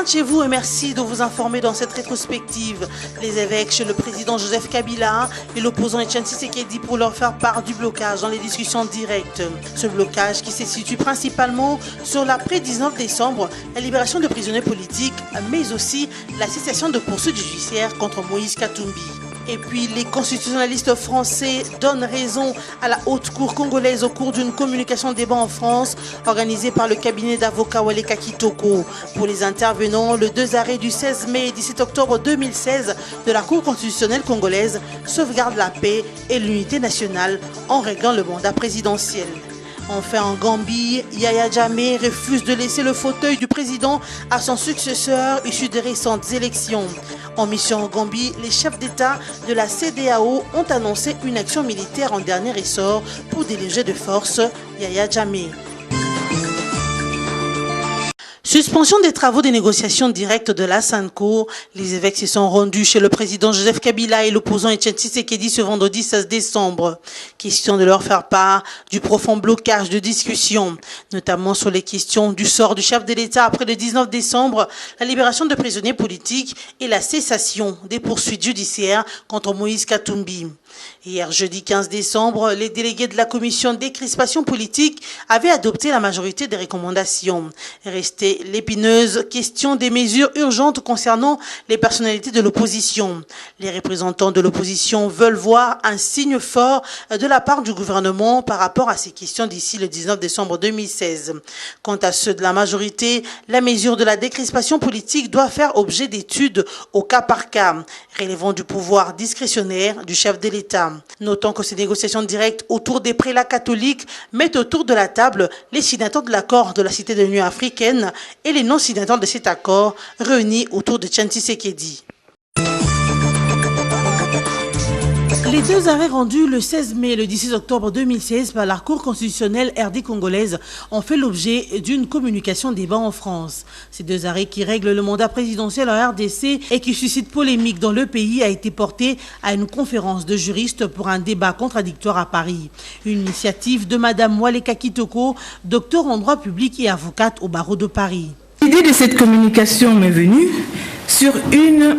bien de chez vous et merci de vous informer dans cette rétrospective. Les évêques chez le président Joseph Kabila et l'opposant Etienne Tshisekedi pour leur faire part du blocage dans les discussions directes. Ce blocage qui se situe principalement sur l'après-19 décembre, la libération de prisonniers politiques, mais aussi la cessation de poursuites judiciaires contre Moïse Katumbi. Et puis, les constitutionnalistes français donnent raison à la haute cour congolaise au cours d'une communication débat en France organisée par le cabinet d'avocats Waleka Kitoko. Pour les intervenants, le 2 arrêt du 16 mai et 17 octobre 2016 de la Cour constitutionnelle congolaise sauvegarde la paix et l'unité nationale en réglant le mandat présidentiel. Enfin, en Gambie, Yaya Jammeh refuse de laisser le fauteuil du président à son successeur issu des récentes élections. En mission en Gambie, les chefs d'État de la CEDEAO ont annoncé une action militaire en dernier ressort pour déloger de force Yaya Jammeh. Suspension des travaux des négociations directes de la SANCO. Les évêques se sont rendus chez le président Joseph Kabila et l'opposant Etienne Tshisekedi ce vendredi 16 décembre. Question de leur faire part du profond blocage de discussion, notamment sur les questions du sort du chef de l'État après le 19 décembre, la libération de prisonniers politiques et la cessation des poursuites judiciaires contre Moïse Katumbi. Hier, jeudi 15 décembre, les délégués de la commission décrispation politique avaient adopté la majorité des recommandations. Restait l'épineuse question des mesures urgentes concernant les personnalités de l'opposition. Les représentants de l'opposition veulent voir un signe fort de la part du gouvernement par rapport à ces questions d'ici le 19 décembre 2016. Quant à ceux de la majorité, la mesure de la décrispation politique doit faire objet d'études au cas par cas, relevant du pouvoir discrétionnaire du chef de l'État. Notons que ces négociations directes autour des prélats catholiques mettent autour de la table les signataires de l'accord de la Cité de l'Union africaine et les non-signataires de cet accord réunis autour de Etienne Tshisekedi. Les deux arrêts rendus le 16 mai et le 16 octobre 2016 par la Cour constitutionnelle RD congolaise ont fait l'objet d'une communication débat en France. Ces deux arrêts qui règlent le mandat présidentiel en RDC et qui suscitent polémique dans le pays a été porté à une conférence de juristes pour un débat contradictoire à Paris. Une initiative de Madame Waleka Kitoko, docteur en droit public et avocate au barreau de Paris. L'idée de cette communication m'est venue sur une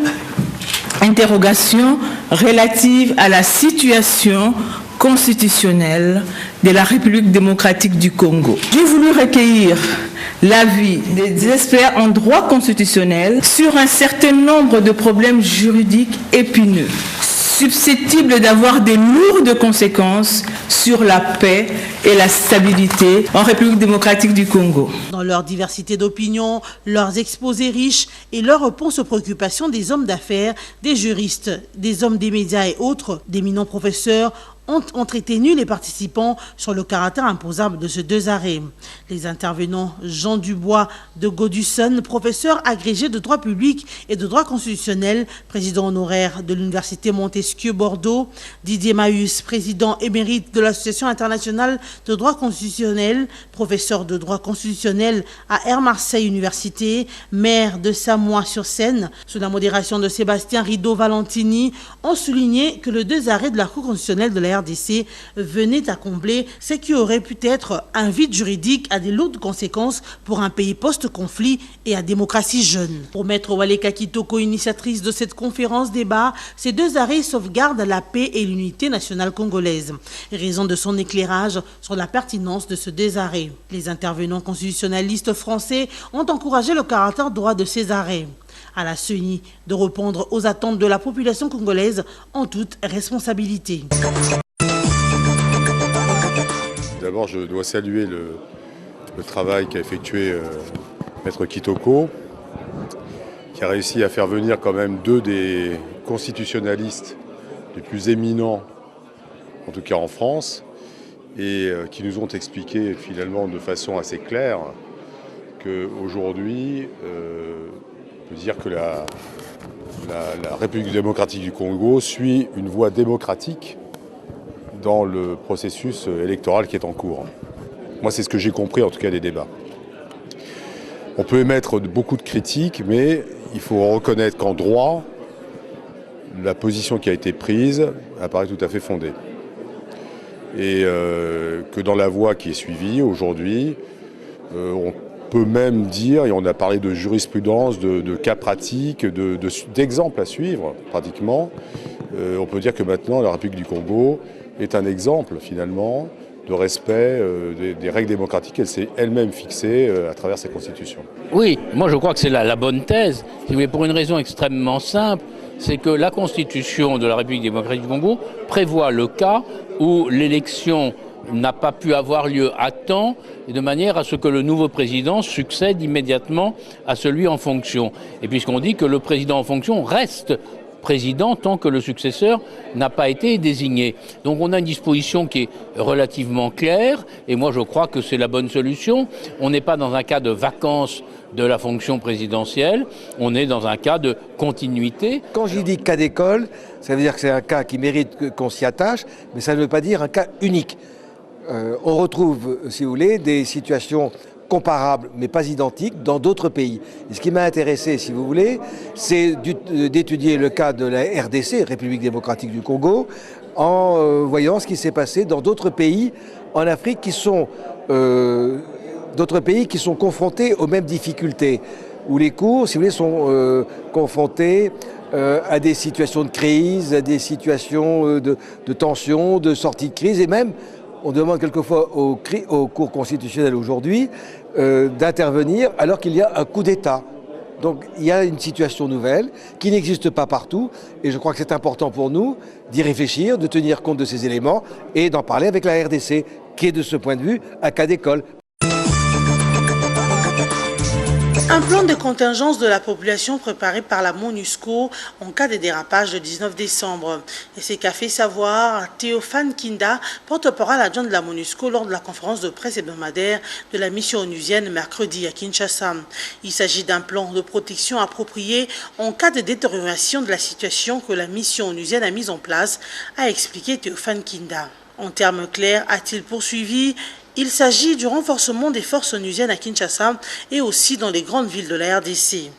interrogation relative à la situation constitutionnelle de la République démocratique du Congo. J'ai voulu recueillir l'avis des experts en droit constitutionnel sur un certain nombre de problèmes juridiques épineux, susceptibles d'avoir des lourdes conséquences sur la paix et la stabilité en République démocratique du Congo. Dans leur diversité d'opinions, leurs exposés riches et leurs réponses aux préoccupations des hommes d'affaires, des juristes, des hommes des médias et autres, d'éminents professeurs, ont entretenu les participants sur le caractère imposable de ces deux arrêts. Les intervenants Jean Dubois de Godusson, professeur agrégé de droit public et de droit constitutionnel, président honoraire de l'Université Montesquieu Bordeaux, Didier Mahus, président émérite de l'Association internationale de droit constitutionnel, professeur de droit constitutionnel à Air Marseille Université, maire de Samois-sur-Seine, sous la modération de Sébastien Rideau-Valentini, ont souligné que les deux arrêts de la Cour constitutionnelle de la RDC venait à combler ce qui aurait pu être un vide juridique à des lourdes conséquences pour un pays post-conflit et à démocratie jeune. Pour Maître Waleka Kitoko, initiatrice de cette conférence débat, ces deux arrêts sauvegardent la paix et l'unité nationale congolaise. Raison de son éclairage sur la pertinence de ces deux arrêts. Les intervenants constitutionnalistes français ont encouragé le caractère droit de ces arrêts. À la CENI de répondre aux attentes de la population congolaise en toute responsabilité. D'abord, je dois saluer le travail qu'a effectué Maître Kitoko, qui a réussi à faire venir quand même deux des constitutionnalistes les plus éminents, en tout cas en France, et qui nous ont expliqué finalement de façon assez claire qu'aujourd'hui, on peut dire que la République démocratique du Congo suit une voie démocratique dans le processus électoral qui est en cours. Moi, c'est ce que j'ai compris, en tout cas, des débats. On peut émettre beaucoup de critiques, mais il faut reconnaître qu'en droit, la position qui a été prise apparaît tout à fait fondée. Et que dans la voie qui est suivie aujourd'hui, on peut même dire, et on a parlé de jurisprudence, de cas pratiques, d'exemples à suivre pratiquement, on peut dire que maintenant la République du Congo est un exemple finalement de respect des règles démocratiques qu'elle s'est elle-même fixées à travers sa constitution. Oui, moi je crois que c'est la bonne thèse, si vous voulez, pour une raison extrêmement simple, c'est que la constitution de la République démocratique du Congo prévoit le cas où l'élection n'a pas pu avoir lieu à temps, et de manière à ce que le nouveau président succède immédiatement à celui en fonction. Et puisqu'on dit que le président en fonction reste président tant que le successeur n'a pas été désigné. Donc on a une disposition qui est relativement claire, et moi je crois que c'est la bonne solution. On n'est pas dans un cas de vacances de la fonction présidentielle, on est dans un cas de continuité. Quand je dis cas d'école, ça veut dire que c'est un cas qui mérite qu'on s'y attache, mais ça ne veut pas dire un cas unique. On retrouve, si vous voulez, des situations comparables, mais pas identiques, dans d'autres pays. Et ce qui m'a intéressé, si vous voulez, c'est d'étudier le cas de la RDC, République démocratique du Congo, en voyant ce qui s'est passé dans d'autres pays en Afrique qui sont confrontés aux mêmes difficultés, où les cours, si vous voulez, sont confrontés à des situations de crise, à des situations de tension, de sortie de crise, et même on demande quelquefois aux cours constitutionnels aujourd'hui d'intervenir alors qu'il y a un coup d'État. Donc il y a une situation nouvelle qui n'existe pas partout, et je crois que c'est important pour nous d'y réfléchir, de tenir compte de ces éléments et d'en parler avec la RDC, qui est de ce point de vue un cas d'école. Un plan de contingence de la population préparé par la MONUSCO en cas de dérapage le 19 décembre. Et c'est qu'a fait savoir Théophane Kinda, porte-parole adjoint de la MONUSCO lors de la conférence de presse hebdomadaire de la mission onusienne mercredi à Kinshasa. Il s'agit d'un plan de protection approprié en cas de détérioration de la situation que la mission onusienne a mise en place, a expliqué Théophane Kinda. En termes clairs, a-t-il poursuivi, il s'agit du renforcement des forces onusiennes à Kinshasa et aussi dans les grandes villes de la RDC,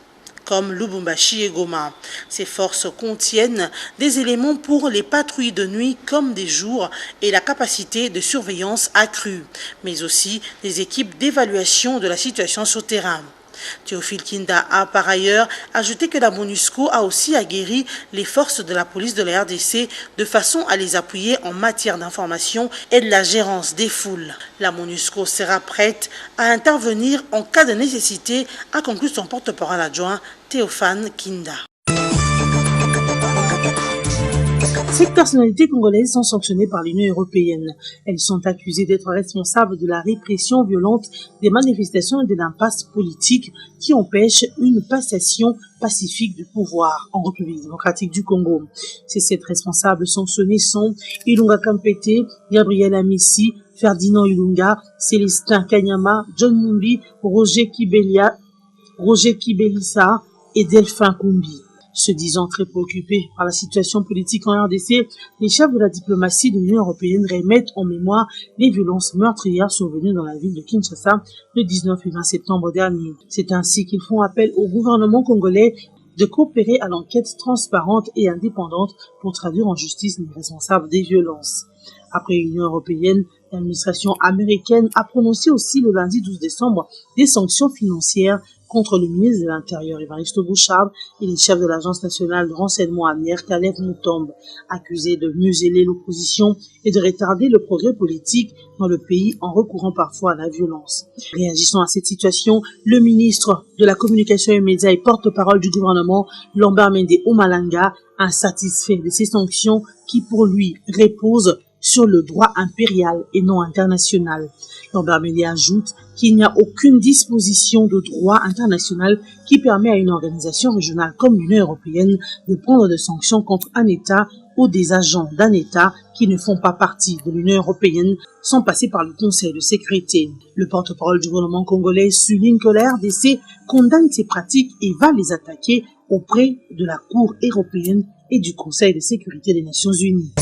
comme Lubumbashi et Goma. Ces forces contiennent des éléments pour les patrouilles de nuit comme des jours et la capacité de surveillance accrue, mais aussi des équipes d'évaluation de la situation sur terrain. Théophile Kinda a par ailleurs ajouté que la MONUSCO a aussi aguerri les forces de la police de la RDC de façon à les appuyer en matière d'information et de la gérance des foules. La MONUSCO sera prête à intervenir en cas de nécessité, a conclu son porte-parole adjoint Théophane Kinda. Ces personnalités congolaises sont sanctionnées par l'Union européenne. Elles sont accusées d'être responsables de la répression violente des manifestations et de l'impasse politique qui empêche une passation pacifique du pouvoir en République démocratique du Congo. Ces 7 responsables sanctionnés sont Ilunga Kampete, Gabriel Amissi, Ferdinand Ilunga, Célestin Kanyama, John Numbi, Roger Kibelissa et Delphin Kumbi. Se disant très préoccupés par la situation politique en RDC, les chefs de la diplomatie de l'Union européenne remettent en mémoire les violences meurtrières survenues dans la ville de Kinshasa le 19 et 20 septembre dernier. C'est ainsi qu'ils font appel au gouvernement congolais de coopérer à l'enquête transparente et indépendante pour traduire en justice les responsables des violences. Après l'Union européenne, l'administration américaine a prononcé aussi le lundi 12 décembre des sanctions financières contre le ministre de l'Intérieur Évariste Bouchard et les chefs de l'Agence nationale de renseignement ANR Caleb Moutombe, accusés de museler l'opposition et de retarder le progrès politique dans le pays en recourant parfois à la violence. Réagissant à cette situation, le ministre de la Communication et Médias et porte-parole du gouvernement, Lambert Mende Omalanga, insatisfait de ces sanctions qui pour lui reposent sur le droit impérial et non international. Lambert Mende ajoute qu'il n'y a aucune disposition de droit international qui permet à une organisation régionale comme l'Union européenne de prendre des sanctions contre un État ou des agents d'un État qui ne font pas partie de l'Union européenne sans passer par le Conseil de sécurité. Le porte-parole du gouvernement congolais souligne que la RDC condamne ces pratiques et va les attaquer auprès de la Cour européenne et du Conseil de sécurité des Nations unies.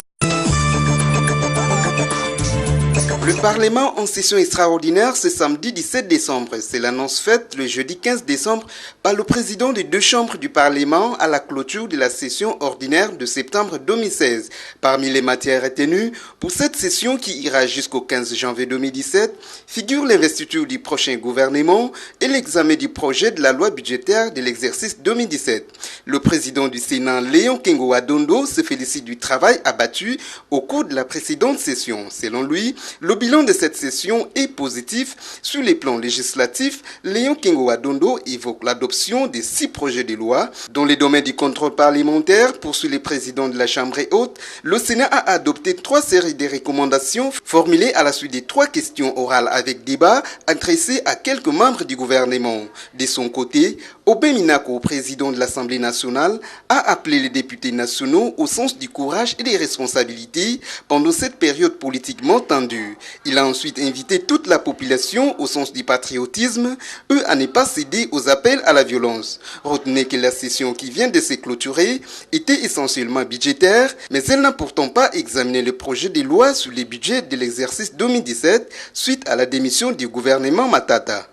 Le Parlement en session extraordinaire ce samedi 17 décembre. C'est l'annonce faite le jeudi 15 décembre par le président des deux chambres du Parlement à la clôture de la session ordinaire de septembre 2016. Parmi les matières retenues pour cette session qui ira jusqu'au 15 janvier 2017 figurent l'investiture du prochain gouvernement et l'examen du projet de la loi budgétaire de l'exercice 2017. Le président du Sénat, Léon Kengo Adondo, se félicite du travail abattu au cours de la précédente session. Selon lui, le bilan de cette session est positif. Sur les plans législatifs, Léon Kengo Adondo évoque l'adoption des 6 projets de loi. Dans les domaines du contrôle parlementaire, poursuit le président de la Chambre haute, le Sénat a adopté 3 séries de recommandations formulées à la suite des 3 questions orales avec débat adressées à quelques membres du gouvernement. De son côté, Obé Minako, président de l'Assemblée nationale, a appelé les députés nationaux au sens du courage et des responsabilités pendant cette période politiquement tendue. Il a ensuite invité toute la population au sens du patriotisme, eux à ne pas céder aux appels à la violence. Retenez que la session qui vient de se clôturer était essentiellement budgétaire, mais elle n'a pourtant pas examiné le projet de loi sur les budgets de l'exercice 2017 suite à la démission du gouvernement Matata.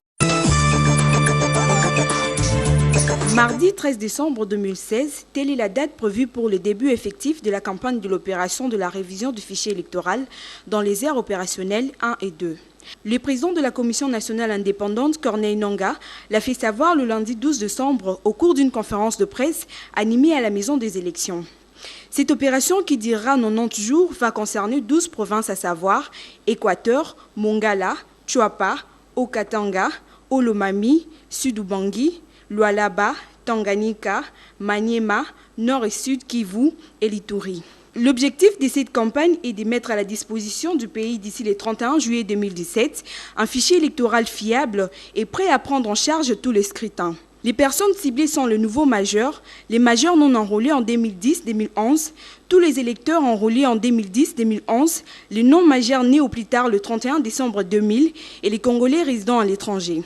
Mardi 13 décembre 2016, telle est la date prévue pour le début effectif de la campagne de l'opération de la révision du fichier électoral dans les aires opérationnelles 1 et 2. Le président de la Commission nationale indépendante, Corneille Nangaa, l'a fait savoir le lundi 12 décembre au cours d'une conférence de presse animée à la Maison des élections. Cette opération qui durera 90 jours va concerner 12 provinces à savoir Équateur, Mongala, Chuapa, Okatanga, Olomami, Sud-Ubangi, Lualaba, Tanganyika, Maniema, Nord et Sud Kivu et l'Ituri. L'objectif de cette campagne est de mettre à la disposition du pays d'ici le 31 juillet 2017 un fichier électoral fiable et prêt à prendre en charge tous les scrutins. Les personnes ciblées sont les nouveaux majeurs, les majeurs non enrôlés en 2010-2011, tous les électeurs enrôlés en 2010-2011, les non-majeurs nés au plus tard le 31 décembre 2000 et les Congolais résidant à l'étranger.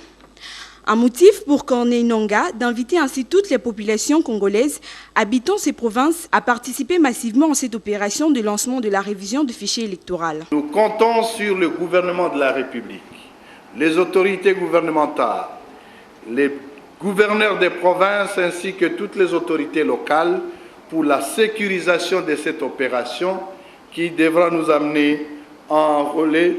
Un motif pour Corneille Nangaa d'inviter ainsi toutes les populations congolaises habitant ces provinces à participer massivement à cette opération de lancement de la révision du fichier électoral. Nous comptons sur le gouvernement de la République, les autorités gouvernementales, les gouverneurs des provinces ainsi que toutes les autorités locales pour la sécurisation de cette opération qui devra nous amener à enrôler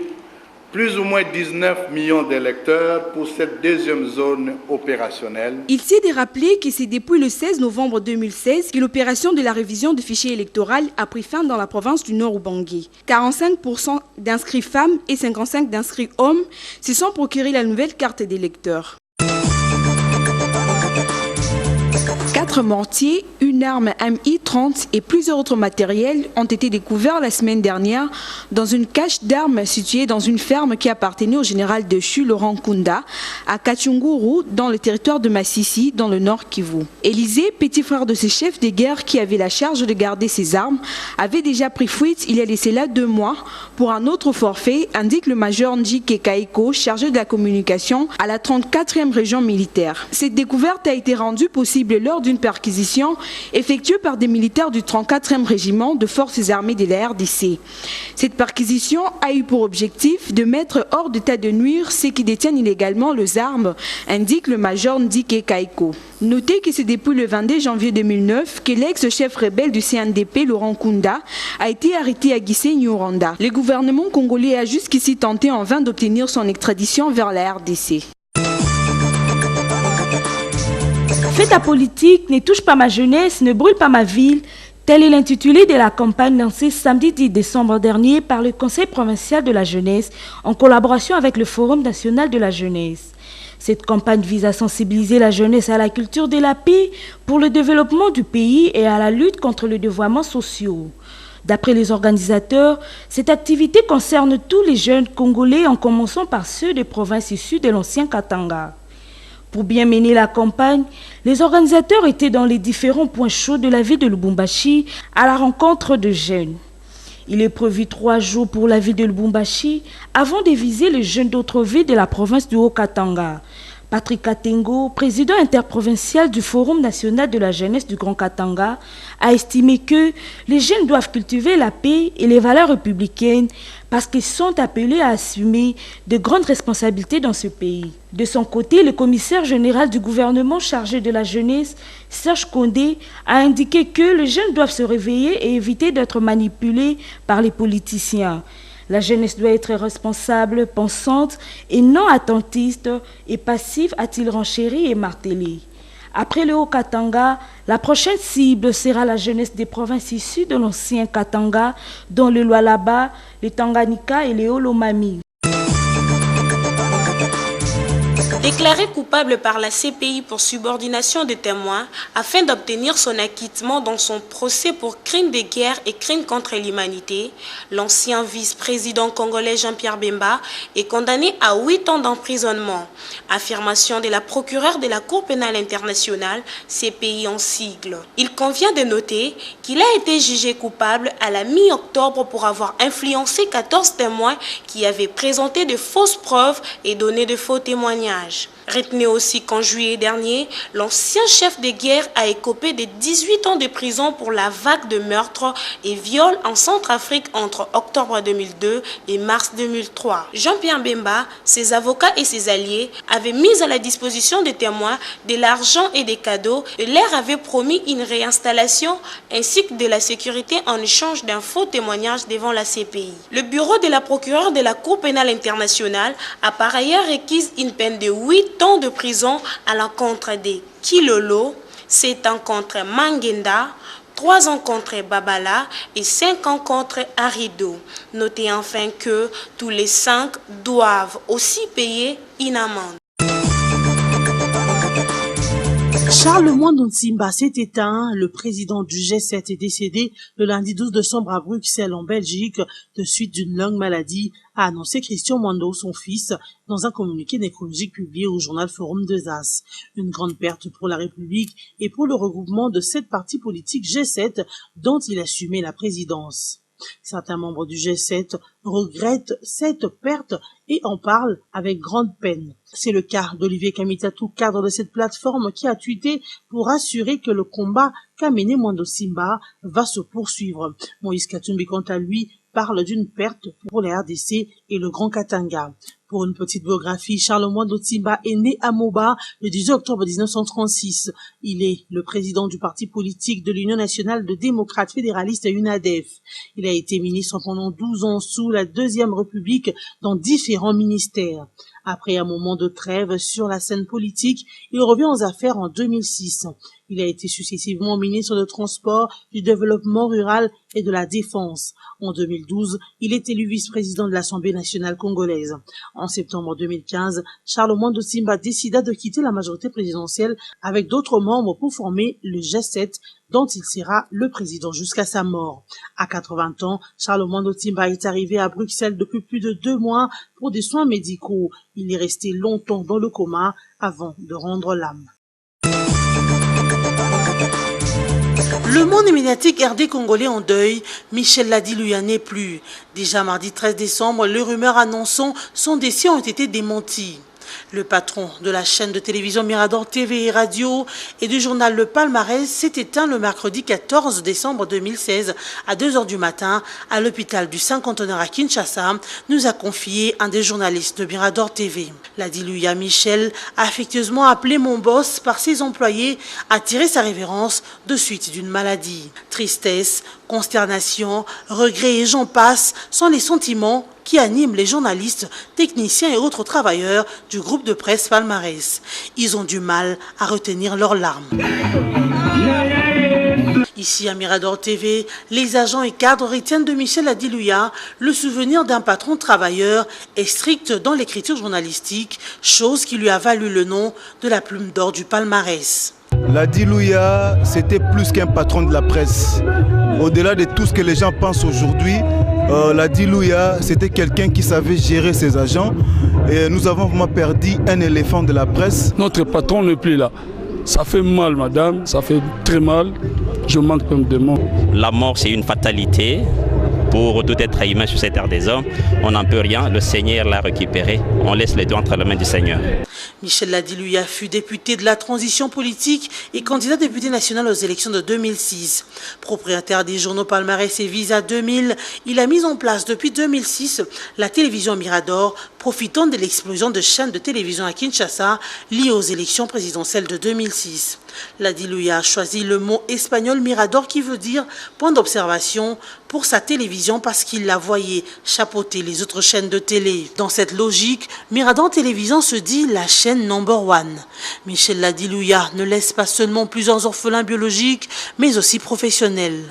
plus ou moins 19 millions d'électeurs pour cette deuxième zone opérationnelle. Il s'est de rappeler que c'est depuis le 16 novembre 2016 que l'opération de la révision du fichier électoral a pris fin dans la province du Nord-Ubangi. 45% d'inscrits femmes et 55% d'inscrits hommes se sont procurés la nouvelle carte d'électeur. 4 mortiers, une arme MI-30 et plusieurs autres matériels ont été découverts la semaine dernière dans une cache d'armes située dans une ferme qui appartenait au général de Chu Laurent Kunda à Kachunguru dans le territoire de Massissi dans le nord Kivu. Élisée, petit frère de ce chef de guerre qui avait la charge de garder ses armes, avait déjà pris fuite il y a laissé là 2 mois pour un autre forfait, indique le major Njike Kaiko, chargé de la communication à la 34e région militaire. Cette découverte a été rendue possible lors d'une perquisition effectuée par des militaires du 34e régiment de forces armées de la RDC. Cette perquisition a eu pour objectif de mettre hors d'état de nuire ceux qui détiennent illégalement les armes, indique le major Ndike Kaiko. Notez que c'est depuis le 22 janvier 2009 que l'ex-chef rebelle du CNDP, Laurent Kunda, a été arrêté à Gisenyi-Rwanda. Le gouvernement congolais a jusqu'ici tenté en vain d'obtenir son extradition vers la RDC. Fais ta politique, ne touche pas ma jeunesse, ne brûle pas ma ville. Tel est l'intitulé de la campagne lancée samedi 10 décembre dernier par le Conseil provincial de la jeunesse en collaboration avec le Forum national de la jeunesse. Cette campagne vise à sensibiliser la jeunesse à la culture de la paix pour le développement du pays et à la lutte contre les dévoiements sociaux. D'après les organisateurs, cette activité concerne tous les jeunes Congolais en commençant par ceux des provinces issues de l'ancien Katanga. Pour bien mener la campagne, les organisateurs étaient dans les différents points chauds de la ville de Lubumbashi à la rencontre de jeunes. Il est prévu 3 jours pour la ville de Lubumbashi avant de viser les jeunes d'autres villes de la province du Haut-Katanga. Patrick Katengo, président interprovincial du Forum national de la jeunesse du Grand Katanga, a estimé que les jeunes doivent cultiver la paix et les valeurs républicaines parce qu'ils sont appelés à assumer de grandes responsabilités dans ce pays. De son côté, le commissaire général du gouvernement chargé de la jeunesse, Serge Condé, a indiqué que les jeunes doivent se réveiller et éviter d'être manipulés par les politiciens. La jeunesse doit être responsable, pensante et non attentiste et passive, a-t-il renchéri et martelé. Après le Haut-Katanga, la prochaine cible sera la jeunesse des provinces issues de l'ancien Katanga, dont le Lualaba, le Tanganyika et le Olomami. Déclaré coupable par la CPI pour subordination de témoins afin d'obtenir son acquittement dans son procès pour crimes de guerre et crimes contre l'humanité, l'ancien vice-président congolais Jean-Pierre Bemba est condamné à 8 ans d'emprisonnement. Affirmation de la procureure de la Cour pénale internationale, CPI en sigle. Il convient de noter qu'il a été jugé coupable à la mi-octobre pour avoir influencé 14 témoins qui avaient présenté de fausses preuves et donné de faux témoignages. Retenez aussi qu'en juillet dernier, l'ancien chef de guerre a écopé de 18 ans de prison pour la vague de meurtres et viols en Centrafrique entre octobre 2002 et mars 2003. Jean-Pierre Bemba, ses avocats et ses alliés avaient mis à la disposition des témoins de l'argent et des cadeaux et leur avaient promis une réinstallation ainsi que de la sécurité en échange d'un faux témoignage devant la CPI. Le bureau de la procureure de la Cour pénale internationale a par ailleurs requis une peine de 8 ans de prison à l'encontre des Kilolo, 7 ans contre Mangenda, 3 ans contre Babala et 5 ans contre Arido. Notez enfin que tous les 5 doivent aussi payer une amende. Charles Mwando Nsimba s'est éteint. Le président du G7 est décédé le lundi 12 décembre à Bruxelles, en Belgique, de suite d'une longue maladie, a annoncé Christian Mwando, son fils, dans un communiqué nécrologique publié au journal Forum des As. Une grande perte pour la République et pour le regroupement de 7 partis politiques G7 dont il assumait la présidence. Certains membres du G7 regrettent cette perte et en parlent avec grande peine. C'est le cas d'Olivier Kamitatou, cadre de cette plateforme, qui a tweeté pour assurer que le combat qu'a mené Mwando Nsimba va se poursuivre. Moïse Katumbi, quant à lui, parle d'une perte pour les RDC et le Grand Katanga. Pour une petite biographie, Charles Mwando Nsimba est né à Moba le 18 octobre 1936. Il est le président du parti politique de l'Union nationale de démocrates fédéralistes UNADEF. Il a été ministre pendant 12 ans sous la Deuxième République dans différents ministères. Après un moment de trêve sur la scène politique, il revient aux affaires en 2006. Il a été successivement ministre de Transport, du Développement rural et de la Défense. En 2012, il est élu vice-président de l'Assemblée nationale congolaise. En septembre 2015, Charles Mwando Nsimba décida de quitter la majorité présidentielle avec d'autres membres pour former le G7, dont il sera le président jusqu'à sa mort. À 80 ans, Charles Mwando Nsimba est arrivé à Bruxelles depuis plus de 2 mois pour des soins médicaux. Il est resté longtemps dans le coma avant de rendre l'âme. Le monde médiatique RD congolais en deuil, Michel Ladiluya n'est plus. Déjà mardi 13 décembre, les rumeurs annonçant son décès ont été démenties. Le patron de la chaîne de télévision Mirador TV et Radio et du journal Le Palmarès s'est éteint le mercredi 14 décembre 2016 à 2h du matin à l'hôpital du Saint-Conteneur à Kinshasa, nous a confié un des journalistes de Mirador TV. Ladiluya Michel, affectueusement appelé mon boss par ses employés, a tiré sa révérence de suite d'une maladie. Tristesse, consternation, regret et j'en passe sont les sentiments qui animent les journalistes, techniciens et autres travailleurs du groupe de presse Palmarès. Ils ont du mal à retenir leurs larmes. Ici à Mirador TV, les agents et cadres retiennent de Michel Ladiluya le souvenir d'un patron travailleur et strict dans l'écriture journalistique, chose qui lui a valu le nom de la plume d'or du Palmarès. Ladiluya, c'était plus qu'un patron de la presse. Au-delà de tout ce que les gens pensent aujourd'hui, Ladiluya, c'était quelqu'un qui savait gérer ses agents. Et nous avons vraiment perdu un éléphant de la presse. Notre patron n'est plus là. Ça fait mal, madame, ça fait très mal. Je manque même de mots. La mort, c'est une fatalité pour tout être humain sur cette terre des hommes. On n'en peut rien, le Seigneur l'a récupéré. On laisse les deux entre les mains du Seigneur. Michel Ladilouya fut député de la transition politique et candidat député national aux élections de 2006. Propriétaire des journaux Palmarès et Visa 2000, il a mis en place depuis 2006 la télévision Mirador, profitant de l'explosion de chaînes de télévision à Kinshasa liées aux élections présidentielles de 2006. Ladilouya a choisi le mot espagnol Mirador qui veut dire point d'observation pour sa télévision parce qu'il la voyait chapeauter les autres chaînes de télé. Dans cette logique, Mirador Télévision se dit la chaîne number one. Michel Ladilouya ne laisse pas seulement plusieurs orphelins biologiques, mais aussi professionnels.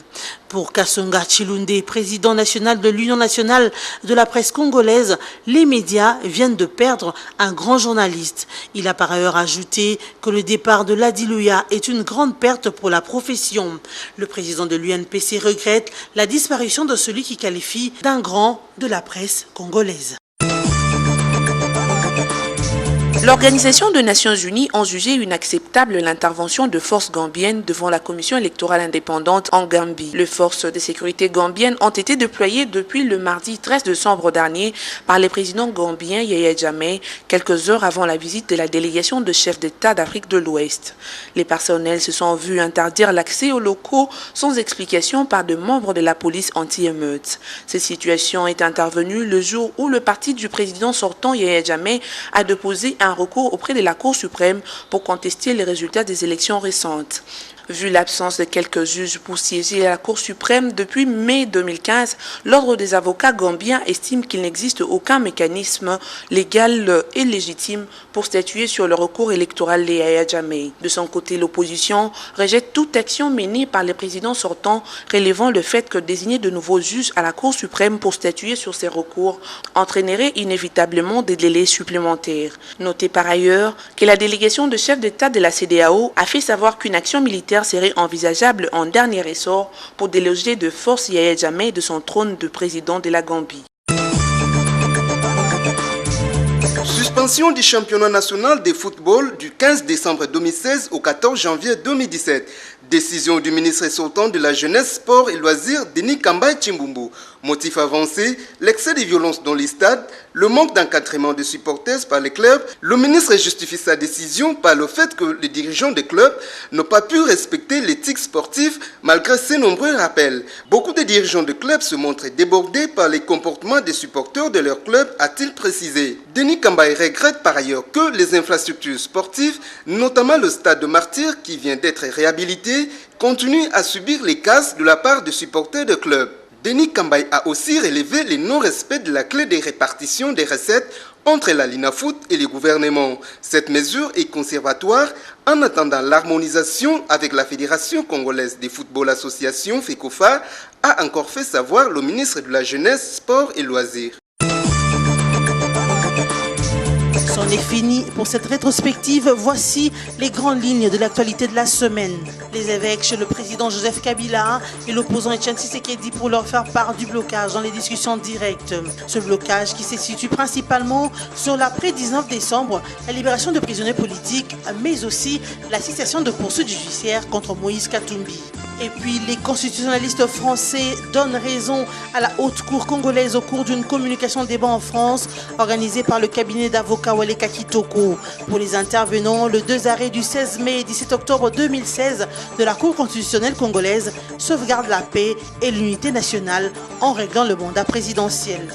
Pour Kasonga Chilunde, président national de l'Union nationale de la presse congolaise, les médias viennent de perdre un grand journaliste. Il a par ailleurs ajouté que le départ de Ladilouya est une grande perte pour la profession. Le président de l'UNPC regrette la disparition de celui qui qualifie d'un grand de la presse congolaise. L'Organisation des Nations Unies a jugé inacceptable l'intervention de forces gambiennes devant la commission électorale indépendante en Gambie. Les forces de sécurité gambiennes ont été déployées depuis le mardi 13 décembre dernier par le président gambien Yaya Jammeh, quelques heures avant la visite de la délégation de chefs d'État d'Afrique de l'Ouest. Les personnels se sont vus interdire l'accès aux locaux sans explication par de membres de la police anti-émeute. Cette situation est intervenue le jour où le parti du président sortant Yaya Jammeh a déposé un recours auprès de la Cour suprême pour contester les résultats des élections récentes. Vu l'absence de quelques juges pour siéger à la Cour suprême depuis mai 2015, l'Ordre des avocats gambiens estime qu'il n'existe aucun mécanisme légal et légitime pour statuer sur le recours électoral de Yaya Jammeh. De son côté, l'opposition rejette toute action menée par le président sortant, relevant le fait que désigner de nouveaux juges à la Cour suprême pour statuer sur ces recours entraînerait inévitablement des délais supplémentaires. Notez par ailleurs que la délégation de chefs d'État de la CEDEAO a fait savoir qu'une action militaire serait envisageable en dernier ressort pour déloger de force Yaya Jammeh de son trône de président de la Gambie. Suspension du championnat national de football du 15 décembre 2016 au 14 janvier 2017. Décision du ministre sortant de la Jeunesse, Sport et Loisirs, Denis Kambaye Chimbumbu. Motif avancé, l'excès de violence dans les stades, le manque d'encadrement des supporters par les clubs. Le ministre justifie sa décision par le fait que les dirigeants des clubs n'ont pas pu respecter l'éthique sportive malgré ces nombreux rappels. Beaucoup de dirigeants de clubs se montrent débordés par les comportements des supporters de leur club, a-t-il précisé. Denis Kambaye regrette par ailleurs que les infrastructures sportives, notamment le stade de Martyrs qui vient d'être réhabilité, continuent à subir les casses de la part des supporters de clubs. Denis Kambaye a aussi relevé le non-respect de la clé de répartition des recettes entre la LINAFOOT et le gouvernement. Cette mesure est conservatoire en attendant l'harmonisation avec la Fédération congolaise de football association FECOFA, a encore fait savoir le ministre de la Jeunesse, Sport et Loisirs. C'en est fini pour cette rétrospective. Voici les grandes lignes de l'actualité de la semaine. Les évêques chez le président Joseph Kabila et l'opposant Etienne Tshisekedi pour leur faire part du blocage dans les discussions directes. Ce blocage qui se situe principalement sur l'après 19 décembre, la libération de prisonniers politiques, mais aussi la cessation de poursuites judiciaires contre Moïse Katumbi. Et puis les constitutionnalistes français donnent raison à la haute cour congolaise au cours d'une communication débat en France organisée par le cabinet d'avocats Waleka Kitoko. Pour les intervenants, le 2 arrêts du 16 mai et 17 octobre 2016 de la Cour constitutionnelle congolaise sauvegarde la paix et l'unité nationale en réglant le mandat présidentiel.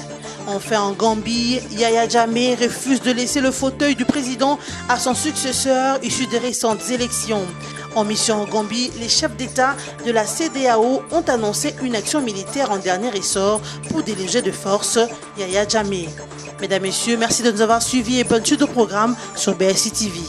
Enfin, en Gambie, Yaya Jammeh refuse de laisser le fauteuil du président à son successeur issu des récentes élections. En mission en Gambie, les chefs d'État de la CEDEAO ont annoncé une action militaire en dernier ressort pour déloger de force Yaya Jammeh. Mesdames, Messieurs, merci de nous avoir suivis et bonne suite au programme sur BSI TV.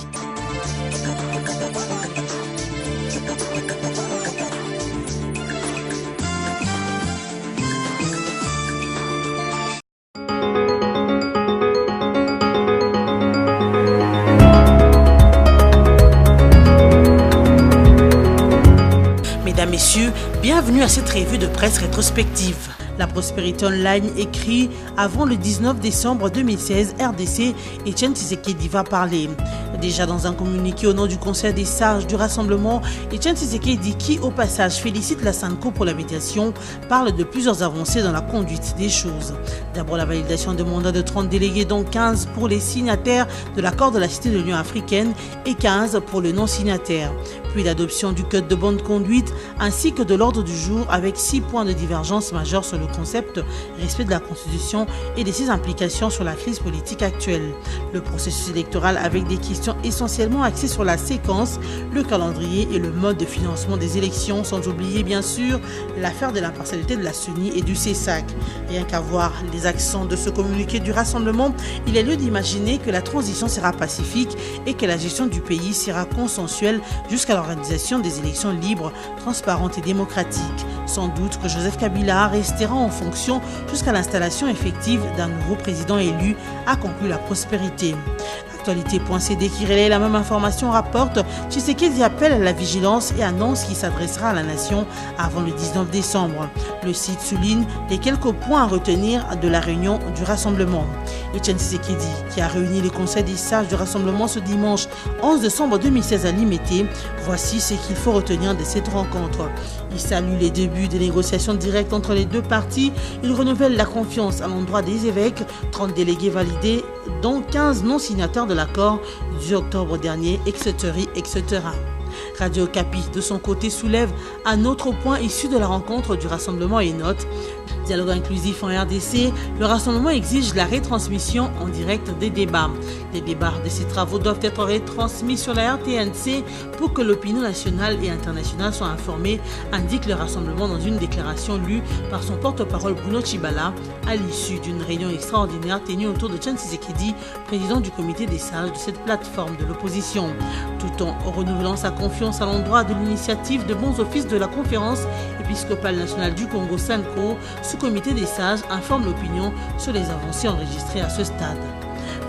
Messieurs, bienvenue à cette revue de presse rétrospective. La Prospérité Online écrit « Avant le 19 décembre 2016, RDC, Etienne Tshisekedi va parler ». Déjà dans un communiqué au nom du Conseil des sages du Rassemblement, Etienne Tshisekedi, qui au passage félicite la SANCO pour la médiation, parle de plusieurs avancées dans la conduite des choses. D'abord la validation de mandats de 30 délégués, dont 15 pour les signataires de l'accord de la Cité de l'Union africaine et 15 pour le non-signataire. Puis l'adoption du code de bonne conduite ainsi que de l'ordre du jour avec 6 points de divergence majeurs sur le concept respect de la Constitution et de ses implications sur la crise politique actuelle. Le processus électoral avec des questions essentiellement axées sur la séquence, le calendrier et le mode de financement des élections, sans oublier bien sûr l'affaire de l'impartialité de la CENI et du CESAC. Rien qu'à voir les accents de ce communiqué du Rassemblement, il est lieu d'imaginer que la transition sera pacifique et que la gestion du pays sera consensuelle jusqu'à l'organisation des élections libres, transparentes et démocratiques. Sans doute que Joseph Kabila restera en fonction jusqu'à l'installation effective d'un nouveau président élu, a conclu la prospérité. Actualité.cd qui relaie la même information rapporte Tshisekedi appelle à la vigilance et annonce qu'il s'adressera à la nation avant le 19 décembre. Le site souligne les quelques points à retenir de la réunion du Rassemblement. Etienne Tshisekedi, qui a réuni le Conseil des sages du Rassemblement ce dimanche 11 décembre 2016 à Limete, voici ce qu'il faut retenir de cette rencontre. Il salue les débuts des négociations directes entre les deux parties. Il renouvelle la confiance à l'endroit des évêques, 30 délégués validés, dont 15 non-signataires de l'accord du octobre dernier, etc. Radio Okapi, de son côté, soulève un autre point issu de la rencontre du Rassemblement et note: dialogue inclusif en RDC, le Rassemblement exige la retransmission en direct des débats. Les débats de ces travaux doivent être retransmis sur la RTNC pour que l'opinion nationale et internationale soit informée, indique le Rassemblement dans une déclaration lue par son porte-parole Bruno Tshibala à l'issue d'une réunion extraordinaire tenue autour de Etienne Tshisekedi, président du comité des sages de cette plateforme de l'opposition. Tout en renouvelant sa confiance à l'endroit de l'initiative de bons offices de la conférence épiscopale nationale du Congo, SANCO, ce comité des sages informe l'opinion sur les avancées enregistrées à ce stade.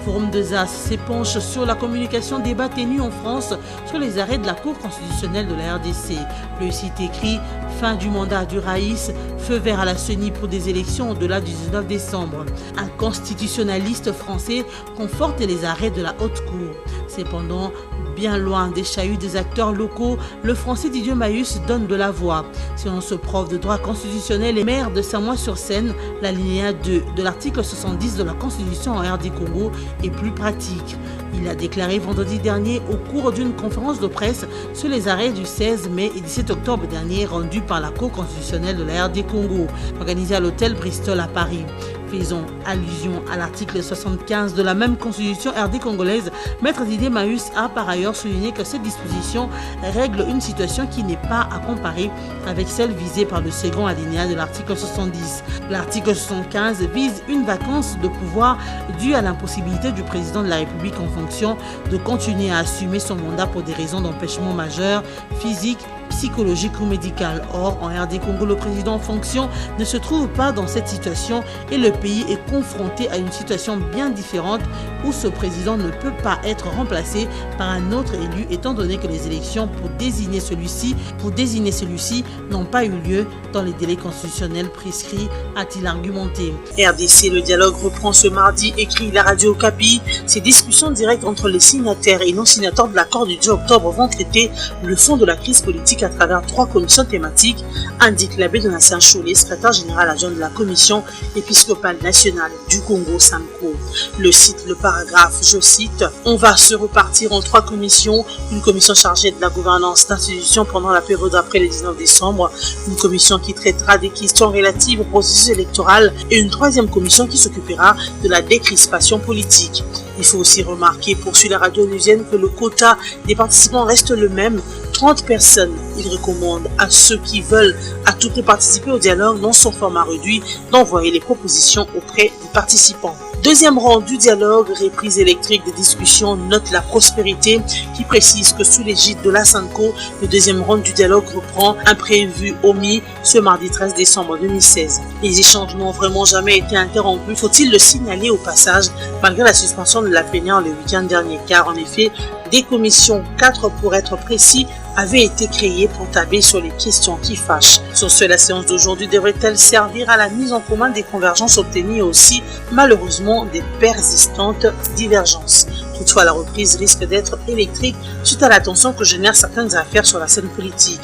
Forum des As s'épanche sur la communication débat tenu en France sur les arrêts de la Cour constitutionnelle de la RDC. Le site écrit: fin du mandat du Raïs, feu vert à la CENI pour des élections au-delà du 19 décembre. Un constitutionnaliste français conforte les arrêts de la Haute Cour. Cependant, bien loin des chahuts des acteurs locaux, le français Didier Maïus donne de la voix. Selon ce prof de droit constitutionnel et maire de Saint-Mois-sur-Seine, l'alinéa 2 de l'article 70 de la Constitution en RD Congo est plus pratique. Il a déclaré vendredi dernier au cours d'une conférence de presse sur les arrêts du 16 mai et 17 octobre dernier rendus par la Cour constitutionnelle de la RD Congo, organisée à l'hôtel Bristol à Paris. Faisons allusion à l'article 75 de la même constitution RD congolaise. Maître Didier Maïus a par ailleurs souligné que cette disposition règle une situation qui n'est pas à comparer avec celle visée par le second alinéa de l'article 70. L'article 75 vise une vacance de pouvoir due à l'impossibilité du président de la République en fonction de continuer à assumer son mandat pour des raisons d'empêchement majeur, physique, psychologique ou médical. Or, en RD Congo, le président en fonction ne se trouve pas dans cette situation et le pays est confronté à une situation bien différente où ce président ne peut pas être remplacé par un autre élu étant donné que les élections pour désigner celui-ci n'ont pas eu lieu dans les délais constitutionnels prescrits, a-t-il argumenté. RDC, le dialogue reprend ce mardi, écrit la radio Okapi. Ces discussions directes entre les signataires et non-signataires de l'accord du 10 octobre vont traiter le fond de la crise politique à travers 3 commissions thématiques, indique l'abbé Donatien Cholet, secrétaire général adjoint de la commission épiscopale nationale du Congo, SANCO. Le cite le paragraphe, je cite: on va se repartir en 3 commissions, une commission chargée de la gouvernance d'institutions pendant la période après le 19 décembre, une commission qui traitera des questions relatives au processus électoral et une 3e commission qui s'occupera de la décrispation politique. Il faut aussi remarquer, poursuit la radio onusienne, que le quota des participants reste le même, 30 personnes. Il recommande à ceux qui veulent à tout prix participer au dialogue dans son format réduit d'envoyer les propositions auprès des participants. Deuxième rang du dialogue, reprise électrique des discussions, note la prospérité qui précise que sous l'égide de la SANCO, le deuxième round du dialogue reprend, imprévu omis, ce mardi 13 décembre 2016. Les échanges n'ont vraiment jamais été interrompus, faut-il le signaler au passage, malgré la suspension de la plénière le week-end dernier, car en effet, des commissions, 4 pour être précis, avaient été créées pour tabler sur les questions qui fâchent. Sur ce, la séance d'aujourd'hui devrait-elle servir à la mise en commun des convergences obtenues et aussi, malheureusement, des persistantes divergences. Toutefois, la reprise risque d'être électrique suite à la tension que génèrent certaines affaires sur la scène politique.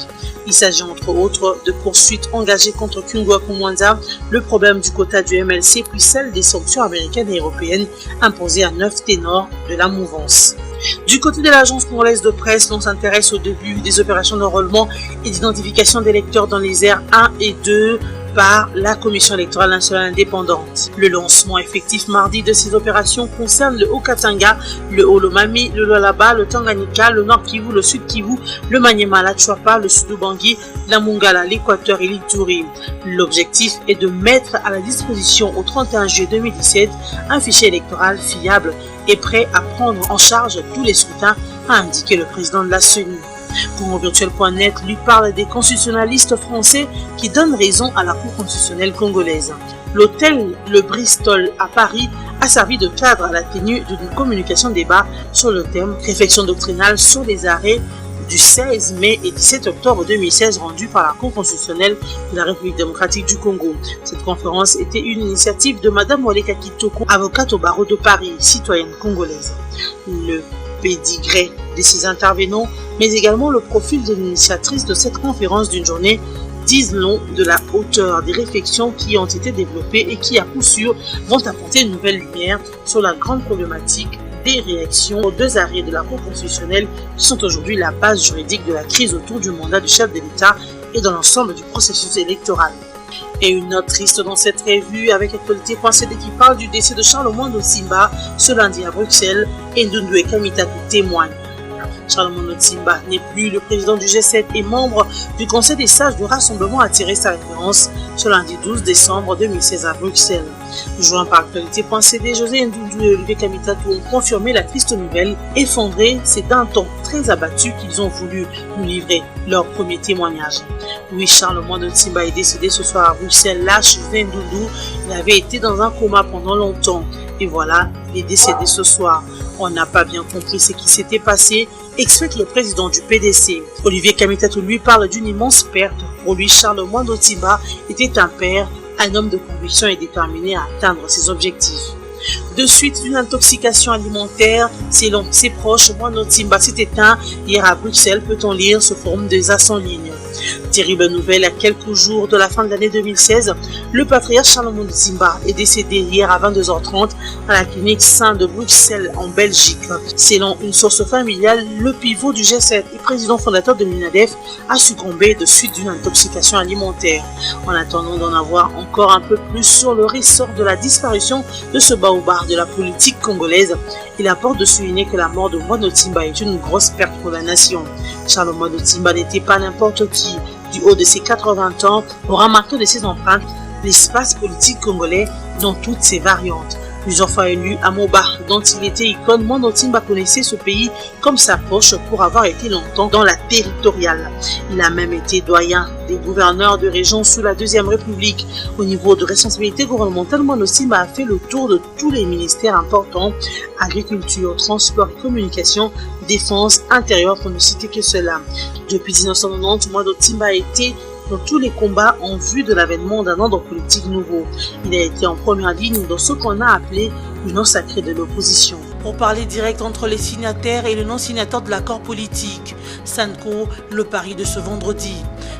Il s'agit entre autres de poursuites engagées contre Kungwa Kumwanza, le problème du quota du MLC, puis celle des sanctions américaines et européennes imposées à 9 ténors de la mouvance. Du côté de l'agence congolaise de presse, l'on s'intéresse au début des opérations d'enrôlement et d'identification d'électeurs dans les aires 1 et 2 par la Commission électorale nationale indépendante. Le lancement effectif mardi de ces opérations concerne le Haut-Katanga, le Haut-Lomami, le Lualaba, le Tanganyika, le Nord-Kivu, le Sud-Kivu, le Maniema, la Chouapa, le Sud-Ubangi, la Mongala, l'Équateur et l'Ituri. L'objectif est de mettre à la disposition au 31 juillet 2017 un fichier électoral fiable et prêt à prendre en charge tous les scrutins, a indiqué le président de la CENI. CongoVirtuel.net lui parle des constitutionnalistes français qui donnent raison à la Cour constitutionnelle congolaise. L'hôtel Le Bristol à Paris a servi de cadre à la tenue d'une communication débat sur le thème « Réflexion doctrinale sur les arrêts » du 16 mai et 17 octobre 2016 rendue par la Cour constitutionnelle de la République démocratique du Congo. Cette conférence était une initiative de Mme Waleka Kitoko, avocate au barreau de Paris, citoyenne congolaise. Le pédigré de ces intervenants, mais également le profil de l'initiatrice de cette conférence d'une journée disent long de la hauteur des réflexions qui ont été développées et qui, à coup sûr, vont apporter une nouvelle lumière sur la grande problématique des réactions aux 2 arrêts de la Cour constitutionnelle qui sont aujourd'hui la base juridique de la crise autour du mandat du chef de l'État et dans l'ensemble du processus électoral. Et une note triste dans cette revue avec Actualité.cd qui parle du décès de Charles-Mondo Simba ce lundi à Bruxelles et Ndundwe Kamitatou témoigne. Charles-Mondo Simba n'est plus le président du G7 et membre du Conseil des sages du rassemblement a tiré sa référence ce lundi 12 décembre 2016 à Bruxelles. Joint par Actualité.cd, José Ndundwe et Olivier Kamitatou ont confirmé la triste nouvelle. Effondrés, c'est d'un ton très abattu qu'ils ont voulu nous livrer leur premier témoignage. Oui, Charles-Mondo Simba est décédé ce soir à Bruxelles. Lâche José Ndundwe, il avait été dans un coma pendant longtemps. Et voilà, il est décédé ce soir. On n'a pas bien compris ce qui s'était passé, explique le président du PDC. Olivier Kamitatou lui parle d'une immense perte. Pour lui, Charles-Mondo Simba était un père, un homme de conviction et déterminé à atteindre ses objectifs. De suite d'une intoxication alimentaire, selon ses proches, Mondo Simba s'est éteint hier à Bruxelles, peut-on lire ce forum des As en ligne. Terrible nouvelle, à quelques jours de la fin de l'année 2016, le patriarche Charles-Mondo Simba est décédé hier à 22h30 à la clinique Saint de Bruxelles en Belgique. Selon une source familiale, le pivot du G7 et président fondateur de l'UNADEF a succombé de suite d'une intoxication alimentaire. En attendant d'en avoir encore un peu plus sur le ressort de la disparition de ce baobab de la politique congolaise, il apporte de souligner que la mort de Mondo Simba est une grosse perte pour la nation. Charles-Mondo Simba n'était pas n'importe qui. Du haut de ses 80 ans, aura marqué de ses empreintes l'espace politique congolais dans toutes ses variantes. Plusieurs fois élu à Moba, dont il était icône, Mondo Simba connaissait ce pays comme sa poche pour avoir été longtemps dans la territoriale. Il a même été doyen des gouverneurs de région sous la Deuxième République. Au niveau de responsabilité gouvernementale, Mondo Simba a fait le tour de tous les ministères importants, agriculture, transport et communication, défense, intérieur, pour ne citer que cela. Depuis 1990, Mondo Simba a été dans tous les combats en vue de l'avènement d'un ordre politique nouveau. Il a été en première ligne dans ce qu'on a appelé l'union sacrée de l'opposition. Pour parler direct entre les signataires et le non-signataire de l'accord politique, Sanko, le pari de ce vendredi.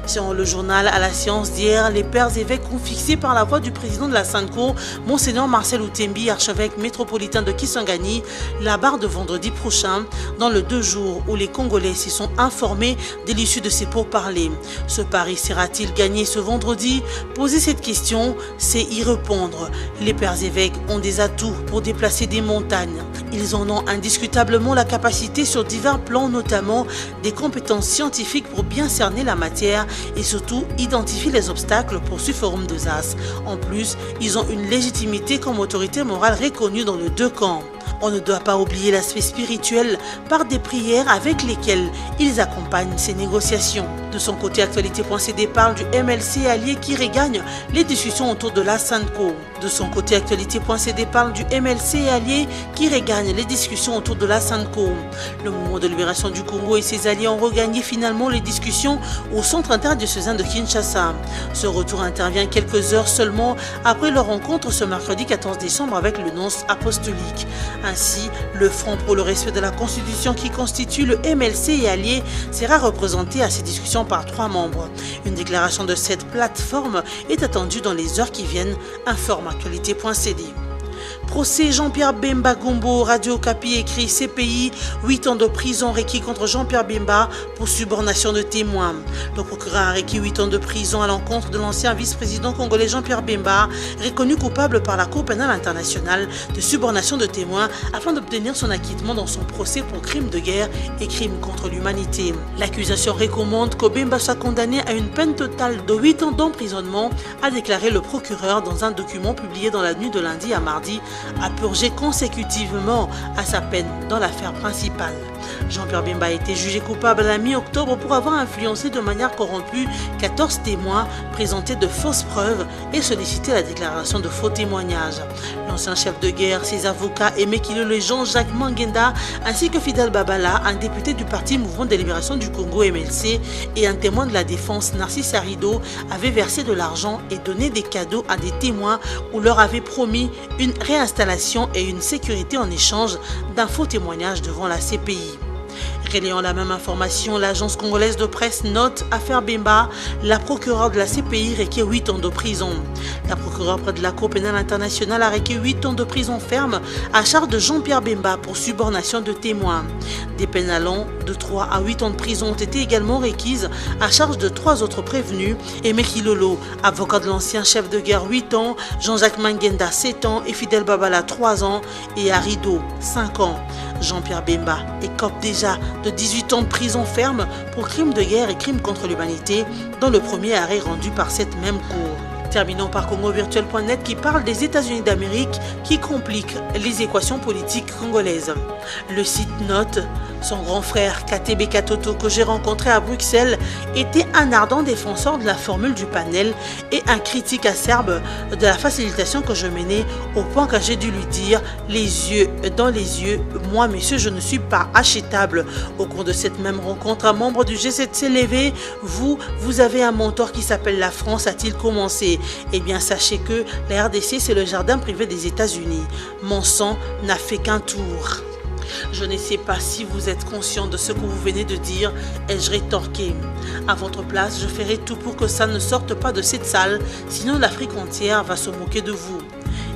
Selon le journal à la séance d'hier, les pères évêques ont fixé par la voix du président de la Sanko, Monseigneur Marcel Outembi, archevêque métropolitain de Kisangani, la barre de vendredi prochain, dans le 2 jours où les Congolais s'y sont informés de l'issue de ces pourparlers. Ce pari sera-t-il gagné ce vendredi? Poser cette question, c'est y répondre. Les pères évêques ont des atouts pour déplacer des montagnes. Ils en ont indiscutablement la capacité sur divers plans, notamment des compétences scientifiques pour bien cerner la matière et surtout identifier les obstacles pour ce forum de Zas. En plus, ils ont une légitimité comme autorité morale reconnue dans les 2 camps. On ne doit pas oublier l'aspect spirituel par des prières avec lesquelles ils accompagnent ces négociations. De son côté, Actualité.cd parle du MLC allié qui regagne les discussions autour de la Sanko. De son côté, Actualité.cd parle du MLC allié qui regagne les discussions autour de la Sanko. Le mouvement de libération du Congo et ses alliés ont regagné finalement les discussions au centre interdiocésain de Kinshasa. Ce retour intervient quelques heures seulement après leur rencontre ce mercredi 14 décembre avec le nonce apostolique. Ainsi, le Front pour le respect de la Constitution qui constitue le MLC et alliés sera représenté à ces discussions par 3 membres. Une déclaration de cette plateforme est attendue dans les heures qui viennent, informe actualité.cd. Procès Jean-Pierre Bemba Gombo, Radio Okapi écrit CPI, 8 ans de prison requis contre Jean-Pierre Bemba pour subornation de témoins. Le procureur a requis 8 ans de prison à l'encontre de l'ancien vice-président congolais Jean-Pierre Bemba, reconnu coupable par la Cour pénale internationale de subornation de témoins afin d'obtenir son acquittement dans son procès pour crimes de guerre et crimes contre l'humanité. L'accusation recommande que Bemba soit condamné à une peine totale de 8 ans d'emprisonnement, a déclaré le procureur dans un document publié dans la nuit de lundi à mardi, a purgé consécutivement à sa peine dans l'affaire principale. Jean-Pierre Bemba a été jugé coupable à la mi-octobre pour avoir influencé de manière corrompue 14 témoins, présenté de fausses preuves et sollicité la déclaration de faux témoignages. L'ancien chef de guerre, ses avocats Aimé Kilolo et Jean-Jacques Mangenda, ainsi que Fidel Babala, un député du Parti Mouvement de Libération du Congo MLC et un témoin de la défense Narcisse Arido, avaient versé de l'argent et donné des cadeaux à des témoins ou leur avaient promis une réinstallation et une sécurité en échange d'un faux témoignage devant la CPI. Relayant la même information, l'agence congolaise de presse note affaire Bemba, la procureure de la CPI requiert 8 ans de prison. La procureure près de la Cour pénale internationale a requis 8 ans de prison ferme à charge de Jean-Pierre Bemba pour subornation de témoins. Des peines allant de 3 à 8 ans de prison ont été également requises à charge de 3 autres prévenus, Aimé Kilolo, avocat de l'ancien chef de guerre 8 ans, Jean-Jacques Mangenda 7 ans et Fidel Babala 3 ans et Arido 5 ans. Jean-Pierre Bemba écope déjà de 18 ans de prison ferme pour crimes de guerre et crimes contre l'humanité dans le premier arrêt rendu par cette même cour. Terminons par CongoVirtuel.net qui parle des États-Unis d'Amérique qui compliquent les équations politiques congolaises. Le site note: son grand frère KTB Katoto, que j'ai rencontré à Bruxelles, était un ardent défenseur de la formule du panel et un critique acerbe de la facilitation que je menais, au point que j'ai dû lui dire, les yeux dans les yeux: moi monsieur, je ne suis pas achetable. Au cours de cette même rencontre, un membre du G7 s'est levé: vous avez un mentor qui s'appelle la France, a-t-il commencé? Eh bien, sachez que la RDC, c'est le jardin privé des États-Unis. Mon sang n'a fait qu'un tour. Je ne sais pas si vous êtes conscient de ce que vous venez de dire, ai-je rétorqué. À votre place, je ferai tout pour que ça ne sorte pas de cette salle, sinon l'Afrique entière va se moquer de vous.